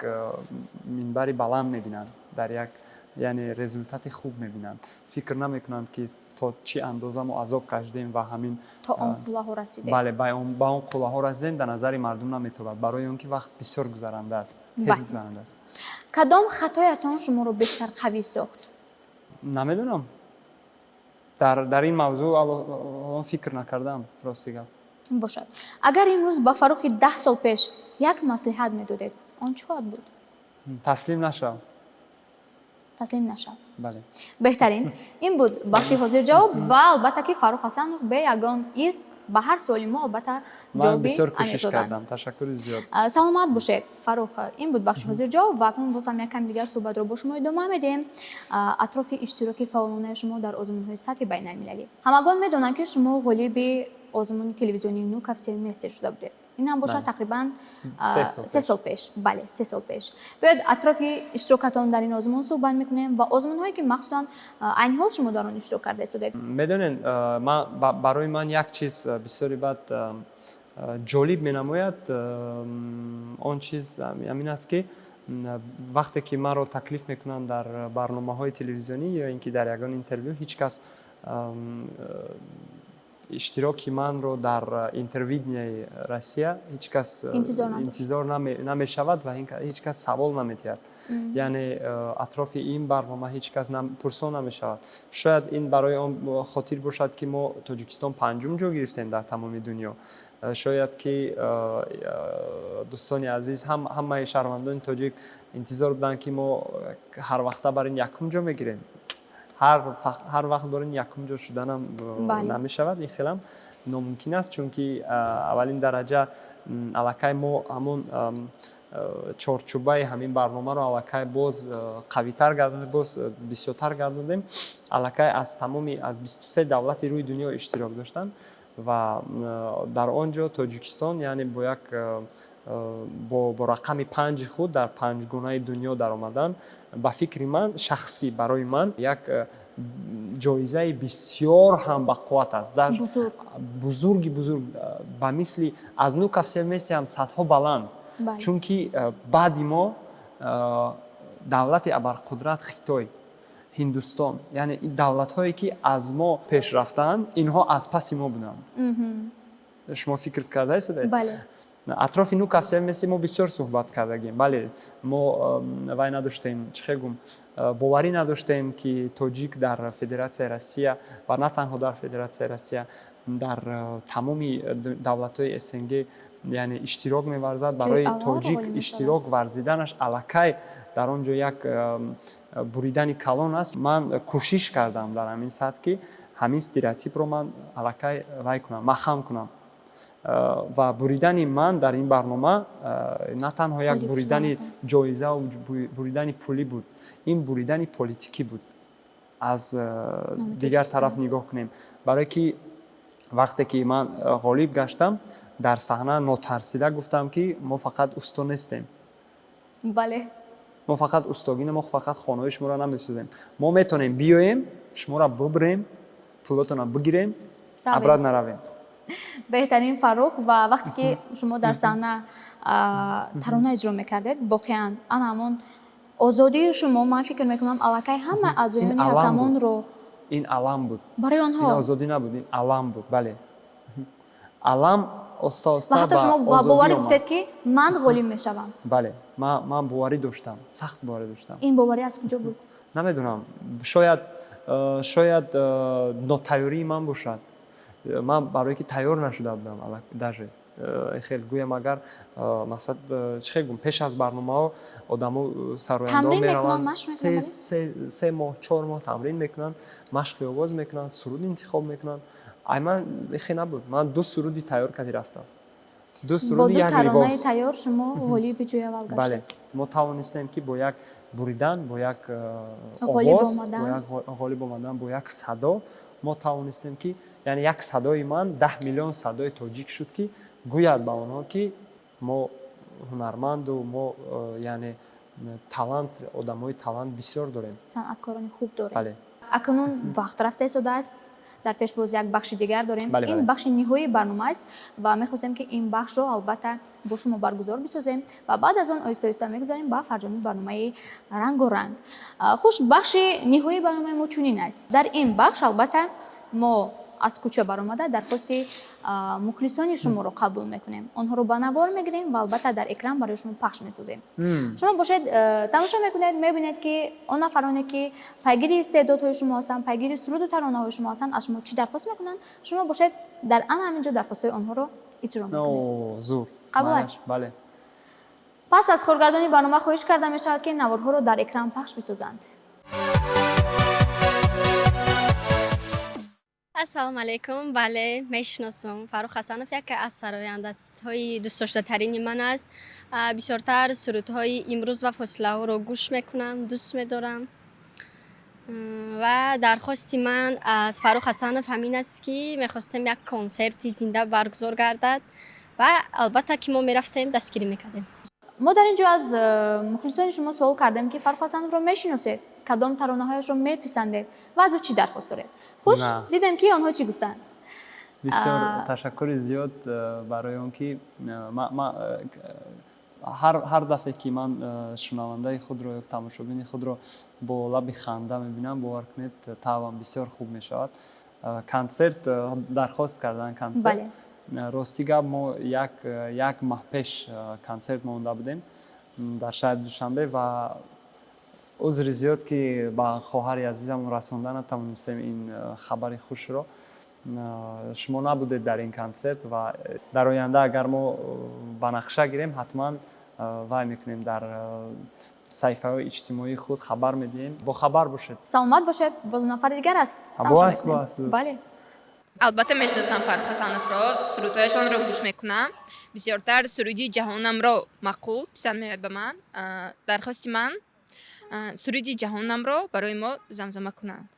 منبری بلند میبینند، در یک یعنی رزولتات خوب میبینند، فکر نمیکنند که تا چی اندازه ما عذاب کشیدیم و همین تا اون قله رسیدیم. بله با اون قله رسیدیم در نظر مردم نمیتواد، برای اون که وقت بسیار گذرنده است، تیز گذرنده است. کدام خطایتان شما رو بیشتر قوی ساخت؟ نمیدونم، در این موضوع الان فکر نکردم راستی گفت. باشد. اگر امروز با فروخ 10 سال پیش یک نصیحت میدادید آن چه بود؟ تسلیم نشو. بله. بهترین این بود بخش حاضر جواب و البته که فروخ حسنov به یگان است به هر سوالی ما البته جوابی بسیار کوشش کردم. تشکر زیاد. سلامت باشید فروخ. این بود بخش حاضر جواب و اکنون باز هم یک کم دیگر صحبت رو با شما ادامه میدیم اطراف اشتراک فعالانه شما در آزمون‌های سطح بین‌المللی. همگان میدونن که شما غالب آزمون تلویزیونی نوک افسر مستر شده بودید. این هم باشد بله. تقریبا 3 سال پیش. بله 3 سال پیش. بیاید اطراف اشتراکاتون در این آزمون صحبت میکنیم و آزمون هایی که مخصوصا این حال شما در آن اشتراک کرده اید. میدونین برای من یک چیز بسیاری بد جالب مینماید آن چیز همین است که وقتی که من را تکلیف میکنن در برنامه‌های تلویزیونی یا اینکه در یگان اینترویو هیچ کس اشتراکی من رو در اینترویو روسیه هیچ کس انتظار نمی شود و هیچ کس سوال نمی‌کرد. یعنی اطراف این برنامه هیچ کس پرسان نمی شود. شاید این برای آن خاطر باشد که ما تاجیکستان پنجم جا گرفتیم در تمام دنیا. شاید که دوستان عزیز همه شهروندان تاجیک انتظار بودن که ما هر وقت برای یکم جا میگیریم. هر وقت برای یکم جا شدن هم نمی شود. این خیلی ناممکن است چون که اولین درجه علاقه ما همون چارچوبه همین برنامه رو علاقه باز قوی‌تر گرداندیم، باز بسیارتر گرداندیم. علاقه از تمامی از 23 دولت روی دنیا اشتراک داشتن و در آنجا تاجیکستان یعنی با رقم 5 خود در 5 گونه دنیا در آمدن با فکر من شخصی برای من یک جایزه بسیار هم بقوت است. بزرگ با مثل از نو کفسه مثل هم سطح بلند. چون که بعد ما دولت ابرقدرت خیتای هندوستان یعنی این دولت هایی که از ما پیش رفتن اینها از پس ما بودند. شما فکر کرده هستید؟ بله. اطراف نو کفسه مثل ما بسیار صحبت کردیم. بله ما وای نداشتیم باوری نداشتیم که تاجیک در فدراسیون روسیه و نه تنها در فدراسیون روسیه در تمامی دولت‌های اسنگ یعنی اشتراک می‌ورزد. برای تاجیک اشتراک ورزیدنش علاقه در آنجا یک بریدن کلان است. من کوشش کردم در همین سطح که همین استراتیپ رو من علاقه وای کنم، مخم کنم و بریدن من در این برنامه نه تنها یک بریدن جایزه و بریدن پولی بود، این بریدن پلیتیکی بود. از دیگر طرف نگاه کنیم برای که وقتی که من غالب گشتم در صحنه ناترسیده گفتم که ما فقط استا نیستیم. بله. ما فقط استاگین ما فقط خانه‌های شما را نمی‌سازیم. ما میتونیم بیایم شما را ببریم، پولتون را بگیریم، ابرد نرویم. بهترین فروخ و وقتی که شما در صحنه ترانه اجرا میکردید واقعا آن همون آزادی شما من فکر میکنم علاقه همه اعضایان حکمان رو این علم بود برای آنها. این آزادی نبود، این علم بود. بله علم استا و حتی شما باوری گفتید که من غالب میشوم. بله من باوری داشتم، سخت باوری داشتم. این باوری از کجا بود؟ نمیدونم، شاید ناتیاری من باشد. من برای که تیار نشده بودم داشه خیلی گویم اگر مقصد چه گویم پیش از برنامه ها آدمو سرایندام میروند 3 ماه 4 ماه تمرین میکنن، مشق آواز میکنن، سرود انتخاب میکنن. من خیلی نبود، من 2 سرودی تیار کردی رفتم، 2 سرود یک لباس. با 2 ترانه تیار شما غالب جای اول گشتید. بله ما توانستیم که با یک بریدن، با یک آواز، با یک غالب آمدن، با یک صدا ما توانستیم که یعنی یک صدای من 10 میلیون صدای تاجیک شد که گوید به آنها که ما هنرمند و ما یعنی تالنت آدمای تالنت بسیار داریم، صنعتکاران خوب داریم. بله. اکنون وقت رفته شده است، در پیش باز یک بخش دیگر داریم. بله. این بخش نهایی برنامه است و می‌خواستیم که این بخش رو البته با شما برگزار بسازیم و بعد از آن آیسته آیسته می‌گذاریم با فرجام برنامه رنگ و رنگ. خوش بخش نهایی برنامه ما چنین است. در این بخش البته ما از کوچه برآمده درخواست مخلصان شما رو قبول میکنیم، آنها رو به نوار میگیریم و البته در اکران برای شما پخش میسازیم. شما باشید تماشا میکنید، میبینید که آن نفرانی که پیگیر استعدادهای شما هستند، پیگیر سرود و ترانه های شما هستند، از شما چی درخواست میکنن؟ شما باشید در همینجا درخواست آنها رو اجرا میکنید. زور قبول است؟ بله. پس از کارگردانی برنامه خواهش کرده میشه که نوارها رو در اکران پخش بسازند. السلام علیکم. بله میشناسم فاروق حسنوف، یک از سراینده‌های دوست داشته ترین من است. بسیارتر سرودهای امروز و فاصله ها رو گوش میکنم، دوست میدارم و درخواست من از فاروق حسنوف همین است که میخواستم یک کنسرت زنده برگزار گردد ва албатта ки мо мерафтем дастгирӣ мекардем. ما در اینجا از مخلصان شما سوال کردیم که فرخ حسنов رو میشناسید، کدام ترانه‌هایش رو میپسندید و از او چی درخواست دارید. خوش نه. دیدم که آنها چی گفتن. بسیار تشکر زیاد برای اون که هر دفعه که من شنونده خود رو یا تماشابین خود رو با لب خنده میبینم باور کنید طعمم بسیار خوب میشود. کنسرت درخواست کردن کنسرت. بله. راستی گپ ما یک ماه پیش کنسرت مونده بودیم در شهر دوشنبه و عذر زیاد که با خواهر عزیزم رساندن نتوانستیم این خبر خوش رو. شما نبودید در این کنسرت و در آینده اگر ما بنقشه گیریم حتما وای میکنیم در صفحه های اجتماعی خود خبر میدیم. با خبر باشید. سلامت باشید. باز نفر دیگر است. باز. بله. البته میشناسم فرخ حسنов رو، سرودهایشان رو گوش میکنم. بسیارتر سرودی جهانم رو معقول پسند میاد به من. درخواست من سرودی جهانم رو برای ما زمزمه کنند.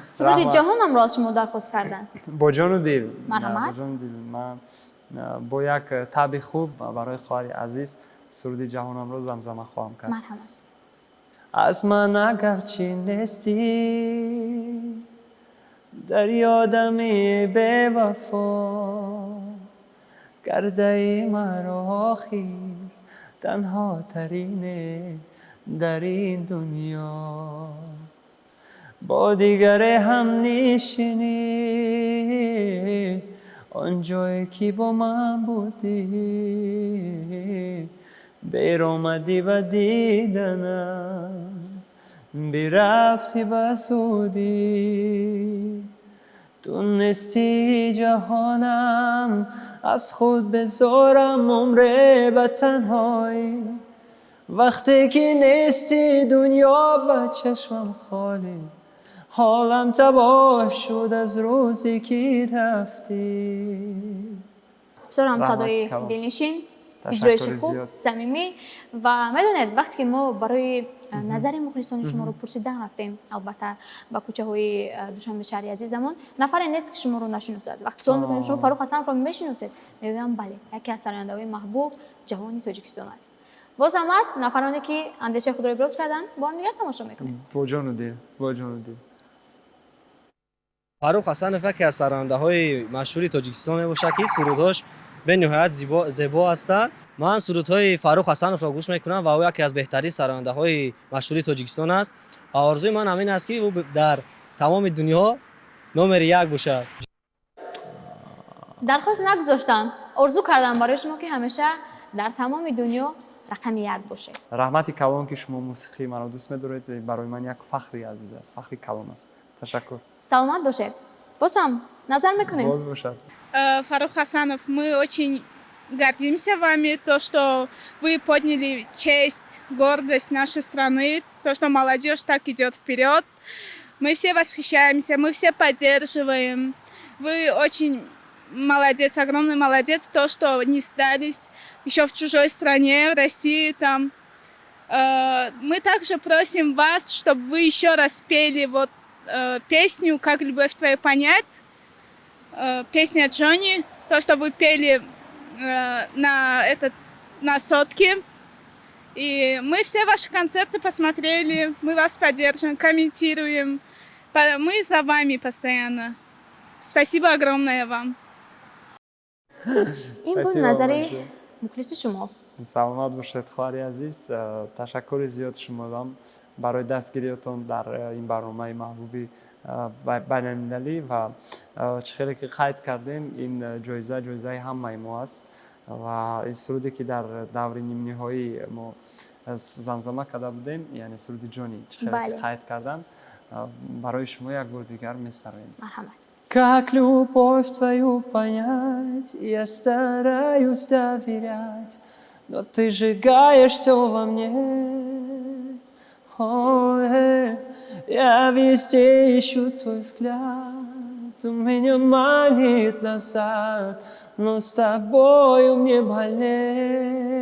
سرود جهانم را از شما درخواست کردن. با جان و دل. مرحمت. با جان و دل. من با یک طبع خوب برای خواهر عزیز سرود جهانم رو زمزمه خواهم کرد. مرحمت. از من اگرچه نیستی در یادم به وفا کرده مرا آخر تنها ترینه در این دنیا با دیگر هم نشینی آن جایی که با من بودی بیر آمدی و دیدنم برفتی بسودی تونستی جهانم از خود بذارم عمر به تنهایی وقتی که نیستی دنیا به چشمم خالی حالم تباه شد از روزی که رفتی. بسیار هم صدای دلنشین، اجرایش خوب، صمیمی و میدونید وقتی که ما برای نظر مخلصان شما رو پرسیدن رفتیم البته با کوچه های دوشنبه شهر عزیزمون نفر نیست که شما رو نشناسد. وقتی سوال میکنیم شما فرخ حسنов رو میشناسید میگم بله یکی از سراننده های محبوب جهانی تاجیکستان است. باز هم هست نفرانی که اندیشه خود رو ابراز کردن با هم دیگر تماشا میکنیم. با جان و دل. با جان و دل. فرخ حسنов یکی از سراننده‌های مشهور تاجیکستان باشه که سرودهاش به نهایت زیبا هستند. من سرودهای فرخ حسنов را گوش میکنم و او یکی از بهترین سراننده‌های مشهور تاجیکستان است. آرزوی من همین است که او در تمام دنیا نمره یک باشد. درخواست نگذاشتن، آرزو کردن برای شما که همیشه در تمام دنیا رقم یک باشه. رحمت کلام که شما موسیقی مرا دوست می‌دارید برای من یک فخری عزیز است. فخری کلام است. تشکر. سلامت باشید. باز هم نظر میکنیم. باز باشد. Фарух Хасанов, мы очень гордимся вами, то, что вы подняли честь, гордость нашей страны, то, что молодежь так идет вперед. Мы все восхищаемся, мы все поддерживаем. Вы очень молодец, огромный молодец, то, что не сдались еще в чужой стране, в России там. Мы также просим вас, чтобы вы еще раз пели вот песню «Как любовь твою понять», песня Джонни, то, что вы пели на сотке. И мы все ваши концерты посмотрели, мы вас поддерживаем, комментируем. Мы за вами постоянно. Спасибо огромное вам. این بود نظر مخلص شما. سلامت باشید خواهر عزیز. تشکر زیاد شما دارم برای دستگیریتون در این برنامه محبوبی بین‌المللی و چه که قید کردیم این جایزه همه ما است و این سرودی که در دور نیم نهایی ما زمزمه کرده بودیم یعنی سرود جونی چه قید کردن برای شما یک بار دیگر می‌سراییم. مرحمت. Как любовь твою понять, я стараюсь доверять, но ты сжигаешь все во мне. Ой, я везде ищу твой взгляд, у меня манит назад, но с тобою мне больней.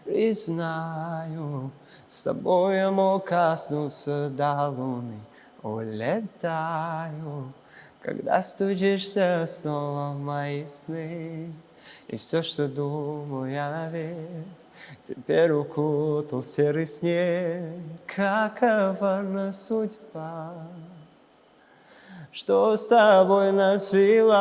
Признаю, с тобой я мог коснуться до луны. Улетаю, Когда стучишься снова в мои сны, и все, что думаю я навек, теперь укутал серый снег. Какова судьба, что с тобой нас свела?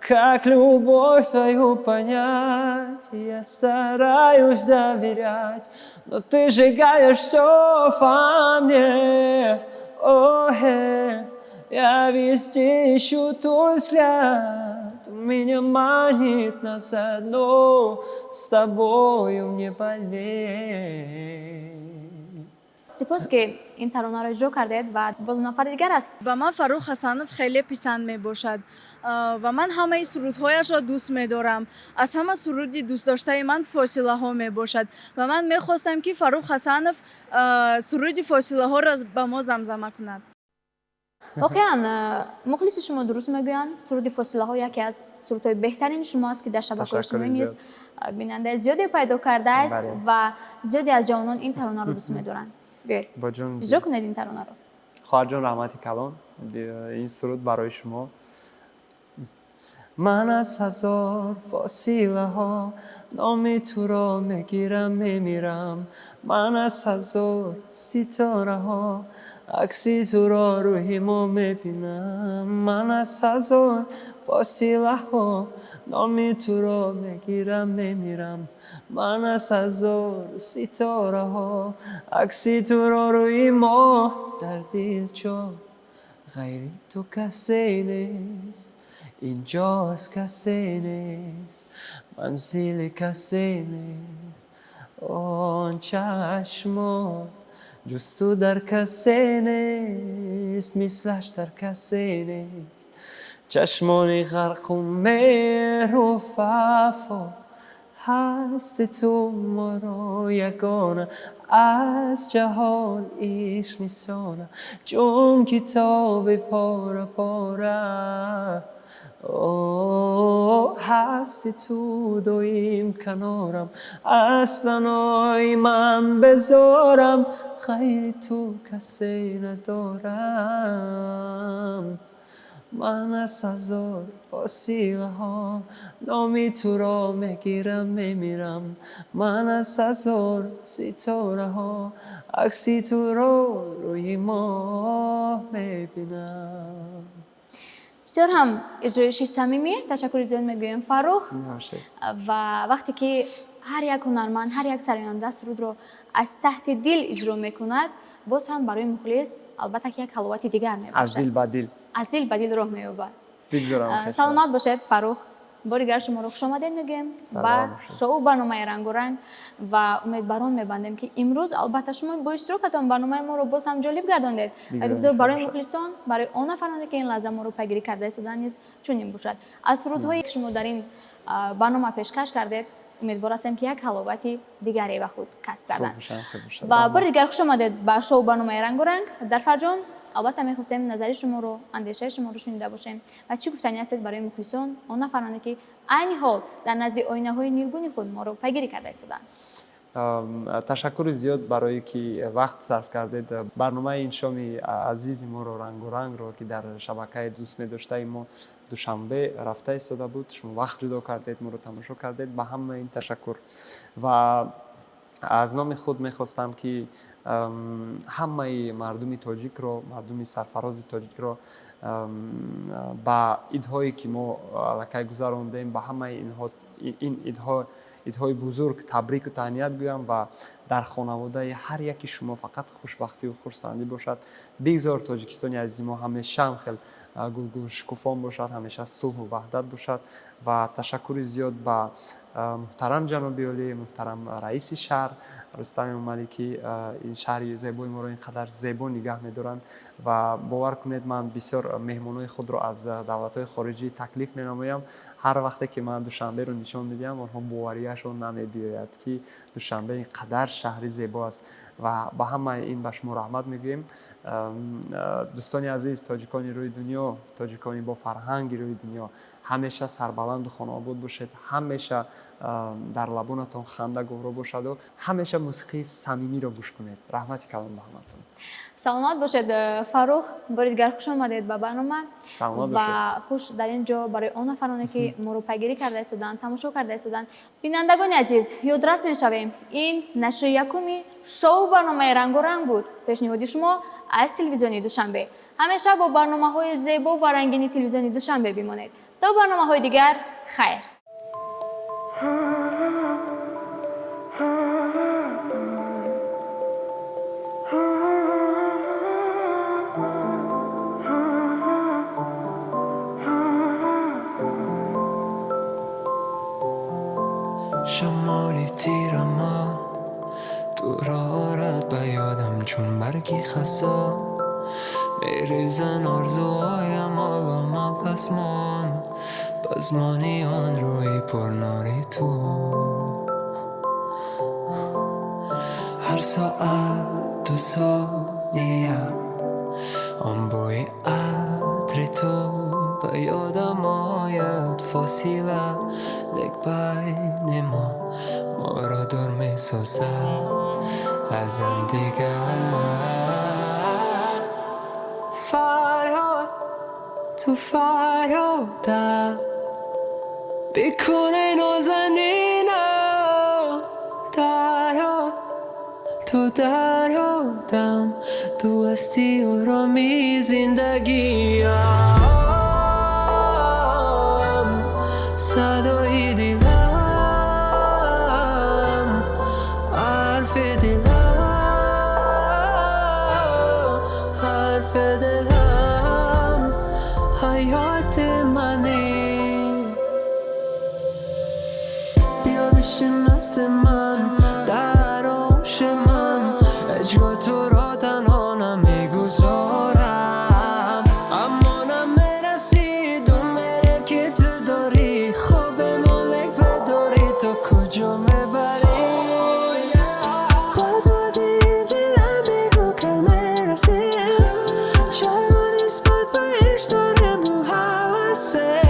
Как любовь твою понять? Я стараюсь доверять, но ты сжигаешь все во мне. Я везде ищу твой взгляд, меня манит назад, но с тобою мне больнее. سپاس که این ترانه را اجرا کردید و باز نفر دیگر است. با من فاروق حسنوف خیلی پسند می باشد و من همه سرودهایش را دوست می دارم. از همه سرودی دوست داشته من فاصله ها می باشد و من می خواستم که فاروق حسنوف سرودی فاصله ها را به ما زمزمه کند. واقعا مخلص شما درست میگویند. سرود فاصله ها یکی از سرودهای بهترین شماست که در شبکه اجتماعی نیز بیننده زیادی پیدا کرده است و زیادی از جوانان این ترانه را دوست می‌دارند. با جون اجرا کنید این ترانه رو. خواهر جان رحمتی کلان، این سرود برای شما. من از هزار فاصله ها نام تو را میگیرم میمیرم. من از هزار ستاره ها عکسی تو را روی ما میبینم. من از هزار فاصله ها نام تو را میگیرم میمیرم. من از هزار ستاره ها عکسی تو را روی ما در دل جا. غیری تو کسی نیست، اینجاست کسی نیست، منزل کسی نیست. آن چشمان جز تو در کسی نیست، مثلش در کسی نیست. چشمان غرق و مهر و وفا هست تو ما را یگانه از جهان عشق نشانه. چون کتاب پاره پاره هستی تو دویم کنارم. اصلا من بذارم غیر تو کسی ندارم. من از هزار فاصله ها نامی تو را میگیرم میمیرم. من از هزار ستاره ها عکسی تو را روی ما میبینم. بسیار هم اجرایشی صمیمی. تشکر زیاد میگویم فاروق. و وقتی که هر یک هنرمند، هر یک سراینده سرود رو از تحت دل اجرا میکند، باز هم برای مخلص البته که یک حلاوت دیگر میباشد. از دل به دل. از دل به دل راه مییابد. بگذارم. سلامت باشید فاروق. بار دیگر شما رو خوش آمدید میگیم و شو برنامه رنگ و رنگ و امیدوارم میبندیم که امروز البته شما با اشتراکتان برنامه ما رو باز هم جالب گرداندید و بگذار برای مخلصان، برای آن نفرانی که این لحظه ما رو پیگیری کرده ایستادن نیز چنین باشد. از سرودهایی که شما در این برنامه پیشکش کردید امیدوار هستم که یک حلاوتی دیگری به خود کسب کردن. و بار دیگر خوش آمدید به شو برنامه رنگ و رنگ. در فرجام البته می‌خواستیم نظر شما رو، اندیشه شما رو شنیده باشیم و چی گفتنی هستید برای مخلصان، آن نفرانی که عین حال در نزد آینه‌های نیلگون خود ما رو پیگیری کرده ایستادند. تشکر زیاد برای که وقت صرف کردید. برنامه این شام عزیز ما رو رنگ و رنگ رو که در شبکه دوست داشته ما دوشنبه رفته ایستاده بود، شما وقت جدا کردید، ما رو تماشا کردید. به همه این تشکر. و از نام خود میخواستم که همه مردم تاجیک رو، مردم سرفراز تاجیک رو با ایدهایی که ما لکه گذراندیم، به همه این ایدهای بزرگ تبریک و تهنیت گویم و در خانواده هر یکی شما فقط خوشبختی و خرسندی باشد. بگذار تاجیکستانی عزیز ما همیشه هم خیلی شکوفان باشد، همیشه صلح و وحدت باشد. و تشکر زیاد به محترم جناب عالی، محترم رئیس شهر رستم ملکی، این شهر زیبای ما رو اینقدر زیبا نگه می‌دارند و باور کنید من بسیار مهمانای خود رو از دولت‌های خارجی تکلیف می‌نمایم. هر وقتی که من دوشنبه رو نشان میدم آنها باوریشون نمی‌بیاید که دوشنبه اینقدر شهر زیبا است و با همه این به شما رحمت میگیم. دوستان عزیز، تاجیکانی روی دنیا، تاجیکانی با فرهنگ روی دنیا، ҳамеша сарбаланду хонобод бошед, ҳамеша дар лабонатон ханда говро бошаду ҳамеша мусиқии самимиро гӯш кунед. Раҳмати калон ба ҳаматон. саломат бошед Фаррух, бори дигар хуш омадед ба барнома Саломат ва хуш дар ин ҷо барои он нафароне ки моро пайгирӣ карда истоданд, тамошо карда истоданд. Бинандагони азиз, ёдрас мешавем, ин нашри якуми шоу барномаи рангу ранг буд. пешниҳоди шумо аз телевизиони Душанбе. ҳамеша бо барномаҳои зебо ва рангини телевизиони Душанбе бимонед. То барномаҳои дигар, хайр. شمالی تیرما دور آرد به یادم چون برگی خسا میریزن آرزوهایم حالا من پسمانی آن روی پرناری تو هر ساعت و ثانیه آن بوی عطر تو به یادم آید فاصله لک بین ما را دور می سازد از هم دیگر فریاد تو فریادم بیکنه نازنینم دریاد تو دریادم تو هستی آرامی زندگیم صدای دلم حرف دلم حیات منی بیا بشین نزد من در آغوش من اجرا تو را تنها نمیگذارم اما نمیرسی دومره که تو داری خواب مالک بداری تو کجا میبری با دادی دلم بگو که میرسی چرا نسبت بهش داره محوثه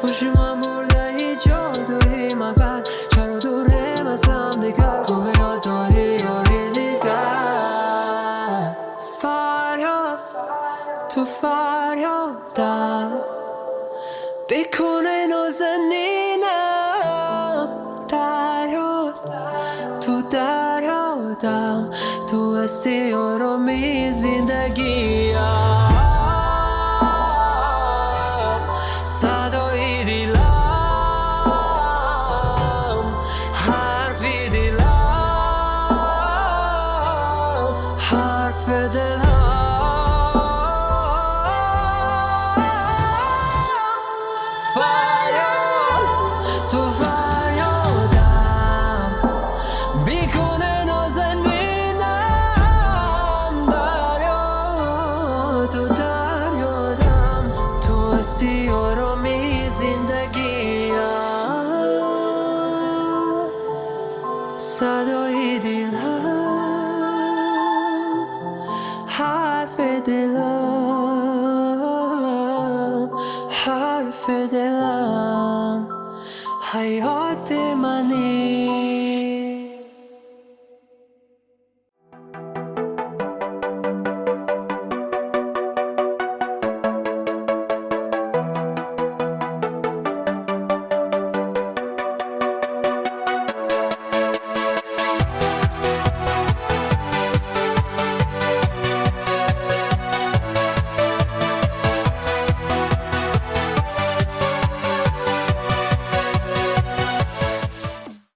خوشی من برده هیچ جادویی مگر چرا دورم از هم دیگر خوبه یاد داری یاری دیگر فریاد تو فریادم بیکنه نازنینم دریاد تو دریادم تو هستی آرامی زندگیم صدای دلم حرف دلم فریاد تو فریادم بیکنه نازنینم دریاد تو دریادم تو هستی آرامی زندگیم صدای دلم حرف دلم حیات منی